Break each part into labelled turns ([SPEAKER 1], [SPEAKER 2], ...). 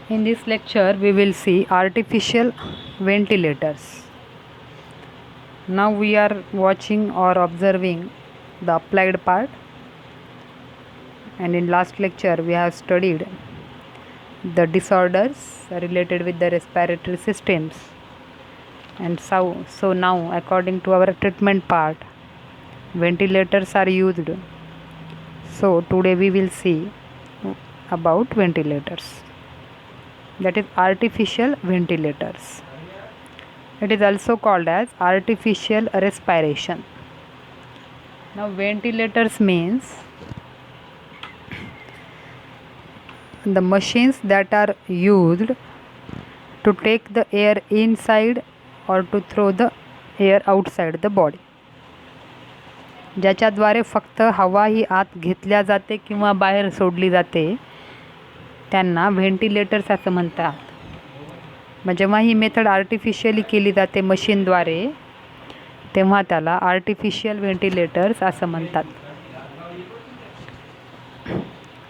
[SPEAKER 1] In this lecture, we will see artificial ventilators. Now we are watching or observing the applied part, and in last lecture we have studied the disorders related with the respiratory systems, and so now according to our treatment part, ventilators are used. So today we will see about ventilators, that is artificial ventilators. It is also called as artificial respiration. Now ventilators means the machines that are used to take the air inside or to throw the air outside the body, ज्याच्याद्वारे फक्त हवा ही आत घेतल्या जाते किंवा बाहेर सोडली जाते, त्यांना व्हेंटिलेटर्स असं म्हणतात. मग जेव्हा ही मेथड आर्टिफिशियली केली जाते मशीनद्वारे, तेव्हा त्याला आर्टिफिशियल व्हेंटिलेटर्स असं म्हणतात.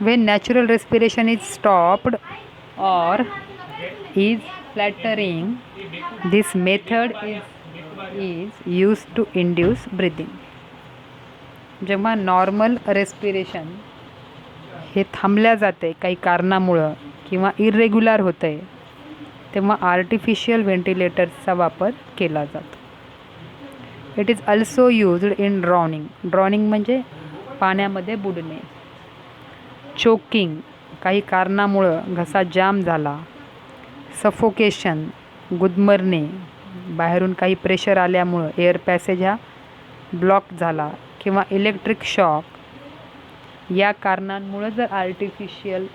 [SPEAKER 1] When natural respiration is stopped or is flattering, this method is used to induce breathing. जेव्हा नॉर्मल रेस्पिरेशन हे थांबल्या जाते काही कारणामुळं किंवा इरेग्युलर होतं आहे, तेव्हा आर्टिफिशियल व्हेंटिलेटर्सचा वापर केला जातो. It is also used in drowning. Drowning म्हणजे पाण्यामध्ये बुडणे. चोकिंग, काही कारणामुळं घसा जाम झाला. सफोकेशन, गुदमरणे, बाहेरून काही प्रेशर आल्यामुळं एअर पॅसेज हा ब्लॉक झाला, किंवा इलेक्ट्रिक शॉक, या कारणांमुळं जर आर्टिफिशियल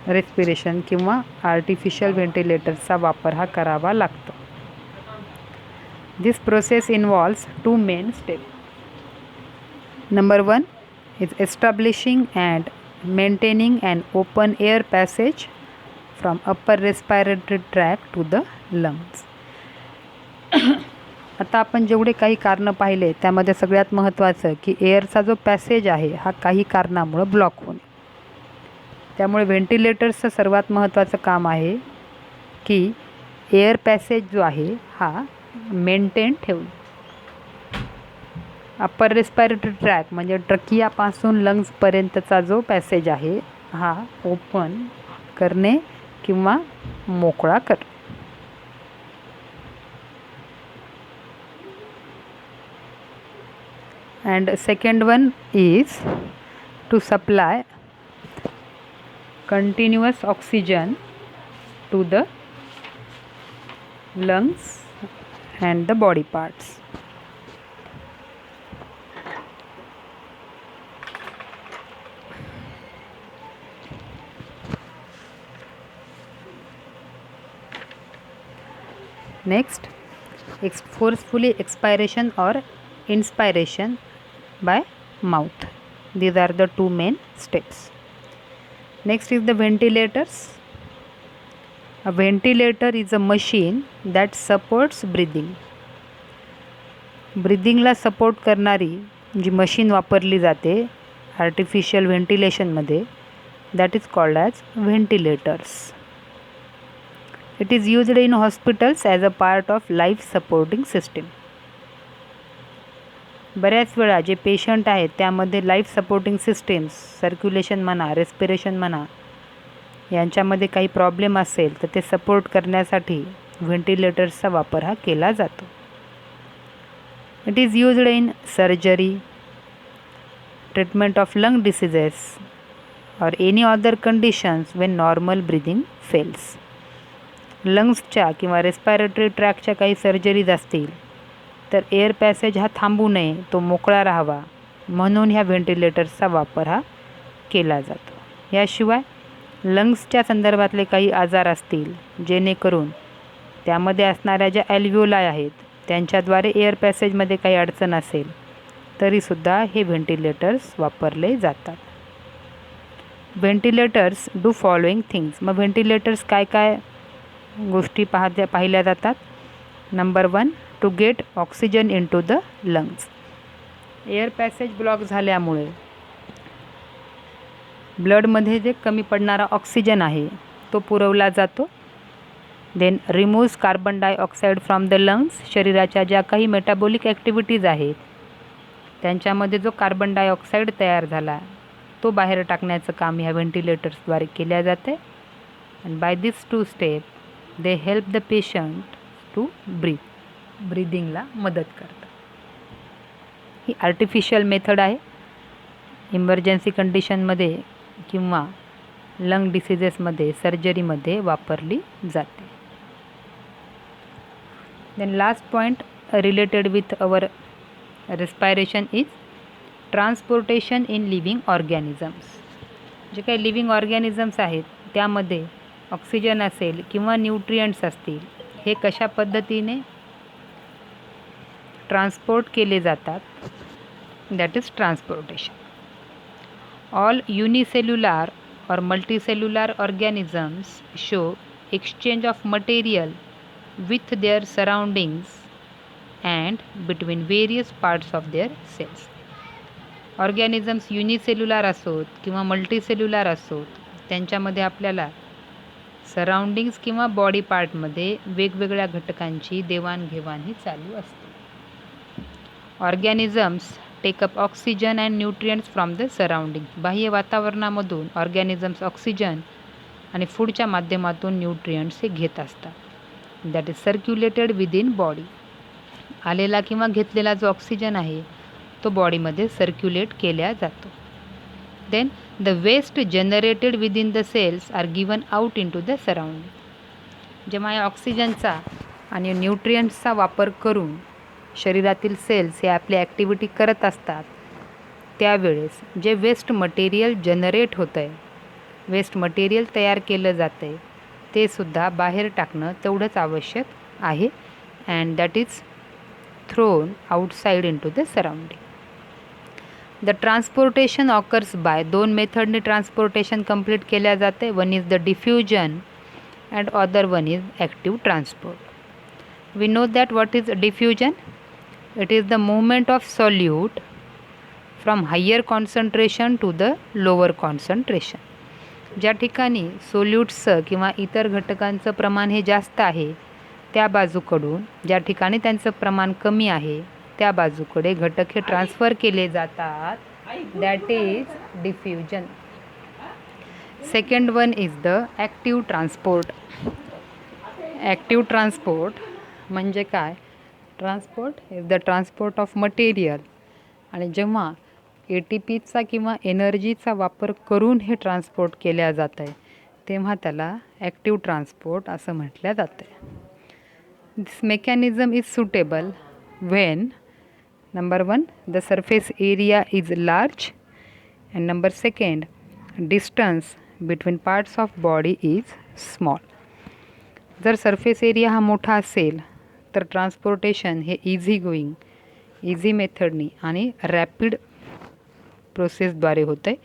[SPEAKER 1] रेस्पिरेशन किंवा आर्टिफिशियल व्हेंटिलेटर्सचा वापर हा करावा लागतो. This process involves two main step. Number 1 is establishing and maintaining an open air passage from upper respiratory tract to the lungs. आता आपण जेवढे काही कारणं पाहिले त्यामध्ये सगळ्यात महत्त्वाचं की एअरचा जो पॅसेज आहे हा काही कारणामुळं ब्लॉक होणे. त्यामुळे व्हेंटिलेटर्सचं सर्वात महत्त्वाचं काम आहे की एअर पॅसेज जो आहे हा मेंटेन ठेवणे. अप्पर रेस्पिरेटरी ट्रॅक म्हणजे ट्रकियापासून लंग्सपर्यंतचा जो पॅसेज आहे हा ओपन करणे किंवा मोकळा करणे. And second one is to supply continuous oxygen to the lungs and the body parts. Next, forcefully expiration or inspiration by mouth. These are the two main steps. Next is the ventilators. A ventilator is a machine that supports breathing. ब्रिदिंगला support करणारी जी machine वापरली जाते artificial व्हेंटिलेशनमध्ये, that is called as ventilators. It is used in hospitals as a part of life supporting system. बऱ्याच वेळा जे patient आहेत त्यामध्ये लाईफ सपोर्टिंग सिस्टीम्स, सर्क्युलेशन म्हणा, रेस्पिरेशन म्हणा, यांच्यामध्ये काही प्रॉब्लेम असेल तर ते सपोर्ट करण्यासाठी व्हेंटिलेटर्सचा वापर हा केला जातो. It is used in surgery, treatment of lung diseases और any other conditions when normal breathing fails. लंग्सच्या किंवा रेस्पिरेटरी ट्रॅकच्या काही सर्जरीज असतील तर एअर पॅसेज हा थांबू नये, तो मोकळा राहावा म्हणून ह्या व्हेंटिलेटर्सचा वापर हा केला जातो. याशिवाय लंग्सच्या संदर्भातले काही आजार असतील जेणेकरून त्यामध्ये असणाऱ्या ज्या ॲल्व्हिओलाय आहेत त्यांच्याद्वारे एअर पॅसेजमध्ये काही अडचण असेल तरीसुद्धा हे व्हेंटिलेटर्स वापरले जातात. Ventilators do following things. मग व्हेंटिलेटर्स काय काय गोष्टी पाहिल्या जातात. Number 1, to get oxygen in to the lungs. Air passage block झाल्यामुळे ब्लडमध्ये जे कमी पडणारा ऑक्सिजन आहे तो पुरवला जातो. Then removes carbon dioxide from the lungs. शरीराच्या ज्या काही मेटाबॉलिक ॲक्टिव्हिटीज आहेत त्यांच्यामध्ये जो कार्बन डायऑक्साईड तयार झाला तो बाहेर टाकण्याचं काम ह्या व्हेंटिलेटर्सद्वारे केल्या जाते. And by this 2 step they help the patient to ब्रीदिंगला मदत करतात. ही आर्टिफिशियल मेथड आहे. इमर्जन्सी कंडिशनमध्ये किंवा लंग डिसीजेसमध्ये सर्जरीमध्ये वापरली जाते. Then last point related with our respiration is transportation in living organisms. जे काही लिव्हिंग ऑर्गॅनिझम्स आहेत त्यामध्ये ऑक्सिजन असेल किंवा न्यूट्रियंट्स असतील, हे कशा पद्धतीने ट्रान्सपोर्ट केले जातात, that is transportation. All unicellular or multicellular organisms show exchange of material with their surroundings and between various parts of their cells. Organisms unicellular असोत किंवा मल्टीसेल्युलर असोत त्यांच्यामध्ये आपल्याला सराउंडिंग्स किंवा बॉडी पार्टमध्ये वेगवेगळ्या घटकांची देवाणघेवाण ही चालू असते. Organisms take up oxygen and nutrients from the surrounding. बाह्य वातावरणामधून ऑर्गॅनिझम्स ऑक्सिजन आणि फूडच्या माध्यमातून न्यूट्रियंट्स हे घेत असतात. That is circulated within body. आलेला किंवा घेतलेला जो ऑक्सिजन आहे तो बॉडीमध्ये सर्क्युलेट केला जातो. Then the waste generated within the cells are given out in to the surrounding. जेव्हा या ऑक्सिजनचा आणि न्यूट्रियंट्सचा वापर करून शरीरातील सेल्स हे आपली ॲक्टिव्हिटी करत असतात त्यावेळेस जे वेस्ट मटेरियल जनरेट होतं आहे, वेस्ट मटेरियल तयार केलं जातं आहे, ते सुद्धा बाहेर टाकणं तेवढंच आवश्यक आहे. And that is thrown outside in to the surrounding. The transportation occurs by 2 मेथडने ट्रान्सपोर्टेशन कंप्लीट केल्या जाते. One is the diffusion and other one is active transport. We know that what is diffusion. It is the movement of solute from higher concentration to the lower concentration. ज्या ठिकाणी सोल्यूट्सचं किंवा इतर घटकांचं प्रमाण हे जास्त आहे त्या बाजूकडून ज्या ठिकाणी त्यांचं प्रमाण कमी आहे त्या बाजूकडे घटक हे ट्रान्सफर केले जातात. That is diffusion. Second one is the active transport. Active transport म्हणजे काय? Transport is the transport of material. आणि जेव्हा ATPचा किंवा एनर्जीचा वापर करून हे ट्रान्सपोर्ट केल्या जातं आहे तेव्हा त्याला ॲक्टिव्ह ट्रान्सपोर्ट असं म्हटलं जातं आहे. This mechanism is suitable when number 1 the surface area is large and number 2 distance between parts of body is small. जर सरफेस एरिया हा मोठा असेल तर ट्रान्सपोर्टेशन हे इझी मेथडनी आणि रॅपिड प्रोसेसद्वारे होतं आहे.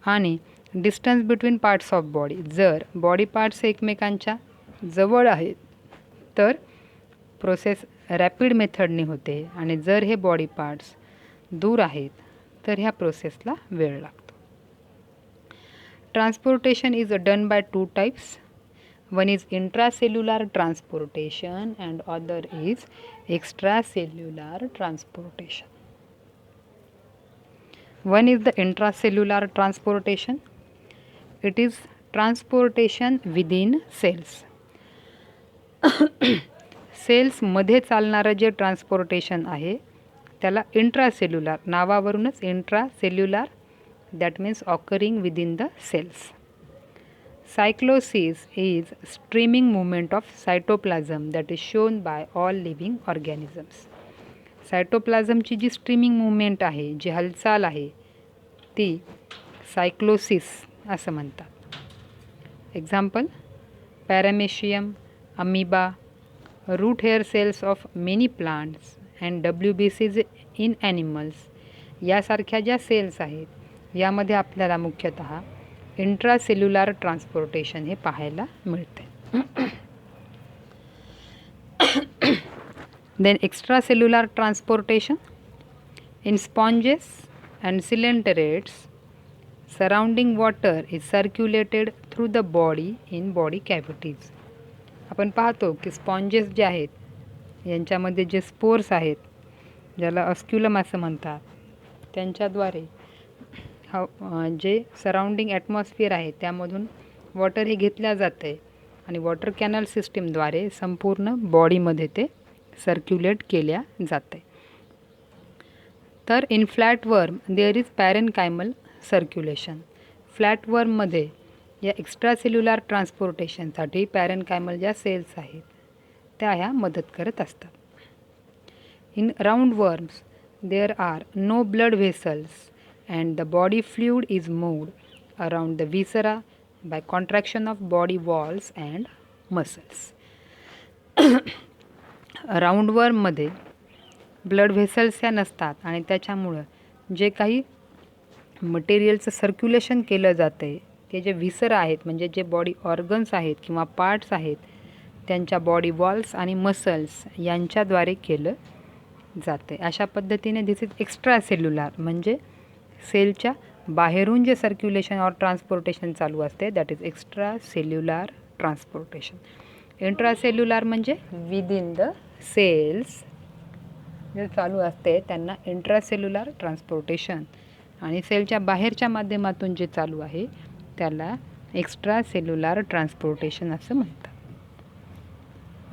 [SPEAKER 1] आणि distance between parts of body, जर बॉडी पार्ट्स एकमेकांच्या जवळ आहेत तर प्रोसेस रॅपिड मेथडनी होते आणि जर हे बॉडी पार्ट्स दूर आहेत तर ह्या प्रोसेसला वेळ लागतो. Transportation is done by 2 types. One is intracellular transportation and other is extracellular transportation. One is the intracellular transportation. It is transportation within cells. Cells मध्ये चालणारं जे ट्रान्सपोर्टेशन आहे त्याला इंट्रासेल्युलर, नावावरूनच intracellular, that means occurring within the cells. Cyclosis is streaming movement of cytoplasm that is shown by all living organisms. सायटोप्लाझमची जी streaming movement आहे, जी हालचाल आहे ती सायक्लोसिस असं म्हणतात. Example paramecium, amoeba, root hair cells of many plants and WBCs in animals यासारख्या ज्या सेल्स आहेत यामध्ये आपल्याला मुख्यतः इंट्रासेल्युलर ट्रान्सपोर्टेशन हे पाहायला मिळते. Then extracellular transportation in sponges and coelenterates surrounding water is circulated through the body in body cavities. आपण पाहतो की स्पॉन्जेस जे आहेत यांच्यामध्ये जे स्पोर्स आहेत, ज्याला अस्क्युलम असं म्हणतात, त्यांच्याद्वारे जे सराउंडिंग ॲटमॉस्फिअर आहे त्यामधून वॉटर हे घेतल्या जातं आहे आणि वॉटर कॅनल सिस्टीमद्वारे संपूर्ण बॉडीमध्ये ते सर्क्युलेट केल्या जाते. तर इन फ्लॅटवर्म देअर इज पॅरेनकायमल सर्क्युलेशन. फ्लॅटवर्ममध्ये या एक्स्ट्रासेल्युलर ट्रान्सपोर्टेशनसाठी पॅरेनकायमल ज्या सेल्स आहेत त्या ह्या मदत करत असतात. In roundworms there are no blood vessels and the body fluid is moved around the viscera by contraction of body walls and muscles. राऊंडवर्ममध्ये ब्लड व्हेसल्स ह्या नसतात आणि त्याच्यामुळं जे काही मटेरियलचं सर्क्युलेशन केलं जातं आहे ते जे विसरा आहेत म्हणजे जे बॉडी ऑर्गन्स आहेत किंवा पार्ट्स आहेत त्यांच्या बॉडी वॉल्स आणि मसल्स यांच्याद्वारे केलं जातं आहे. अशा पद्धतीने दिस इज एक्स्ट्रा सेल्युलर म्हणजे सेलच्या बाहेरून जे सर्क्युलेशन और ट्रान्सपोर्टेशन चालू असते that is extra cellular transportation. Intracellular म्हणजे विदिन द सेल्स जे चालू असते त्यांना इंट्रासेल्युलर ट्रान्सपोर्टेशन आणि सेलच्या बाहेरच्या माध्यमातून जे चालू आहे त्याला एक्स्ट्रा सेल्युलर ट्रान्सपोर्टेशन असं म्हणतात.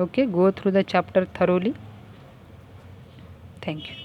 [SPEAKER 1] Okay, go through the chapter thoroughly. Thank you.